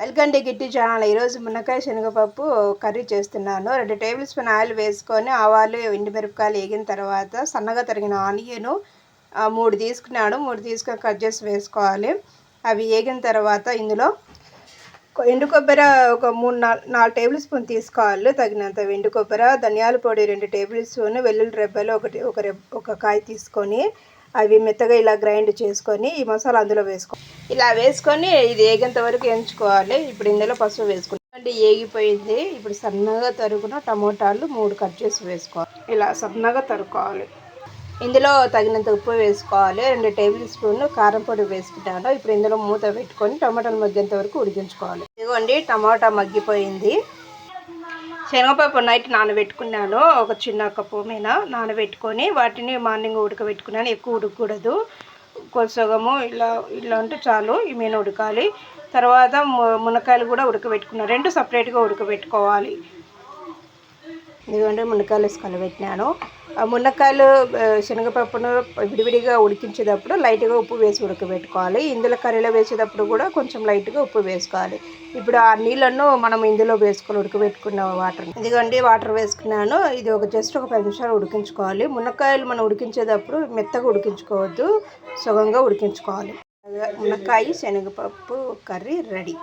Welcome to గిట్టి channel. ఈరోజు మునక్కాయ శనగపప్పు కర్రీ చేస్తున్నాను. 2 టేబుల్ స్పూన్ ఆయిల్ వేసుకొని ఆవాలు ఎండుమిరపకాయలు వేగిన తర్వాత సన్నగా తరిగిన ఆనియను 3 తీసుకున్నాను. 3 తీసుకొని కట్ చేసి వేసుకోవాలి. అవి వేగిన తర్వాత ఇందులో ఎండు కొబ్బరి ఒక 4 టేబుల్ స్పూన్ తీసుకోవాలి. తగినంత ఎండు కొబ్బరి, ధనియాల పొడి 2 టేబుల్ స్పూన్, వెల్లుల్లి రెబ్బలు ఒక కాయ తీసుకొని అవి మెత్తగా ఇలా గ్రైండ్ చేసుకొని ఈ మసాలా అందులో ఇలా వేసుకొని ఇది వేగేంత వరకు ఎంచుకోవాలి. ఇప్పుడు ఇందులో పసుపు వేసుకుంటే ఏగిపోయింది. ఇప్పుడు సన్నగా తరుగున టమోటాలు 3 కట్ చేసి వేసుకోవాలి. ఇలా సన్నగా తరుక్కోవాలి. ఇందులో తగినంత ఉప్పు వేసుకోవాలి. 2 టేబుల్ స్పూన్లు కారం పొడి వేసుకుంటాను. ఇప్పుడు ఇందులో మూత పెట్టుకొని టమాటాలు మగ్గేంత వరకు ఉడికించుకోవాలి. ఇదిగోండి టమాటా మగ్గిపోయింది. శనగపప్పు నైట్ నానబెట్టుకున్నాను. ఒక చిన్న కప్పు మీద నానబెట్టుకొని వాటిని మార్నింగ్ ఉడకబెట్టుకున్నాను. ఎక్కువ ఉడకకూడదు, సగము ఇలా ఉంటే చాలు. ఈ మీద ఉడకాలి. తర్వాత మునక్కాయలు కూడా ఉడకబెట్టుకున్నాను. 2 సపరేట్గా ఉడకబెట్టుకోవాలి. ఇదిగోండి మునక్కాయలు వేసి కలబెట్టినాను. ఆ మునక్కాయలు శనగపప్పును విడివిడిగా ఉడికించేటప్పుడు లైట్గా ఉప్పు వేసి ఉడకబెట్టుకోవాలి. ఇందులో కర్రీలో వేసేటప్పుడు కూడా కొంచెం లైట్గా ఉప్పు వేసుకోవాలి. ఇప్పుడు ఆ నీళ్ళను మనం ఇందులో వేసుకొని ఉడకబెట్టుకున్న వాటర్, ఇదిగోండి వాటర్ వేసుకున్నాను. ఇది జస్ట్ ఒక 10 నిమిషాలు ఉడికించుకోవాలి. మునక్కాయలు మనం ఉడికించేటప్పుడు మెత్తగా ఉడికించుకోవద్దు, సుగంగా ఉడికించుకోవాలి. మునక్కాయ శనగపప్పు కర్రీ రెడీ.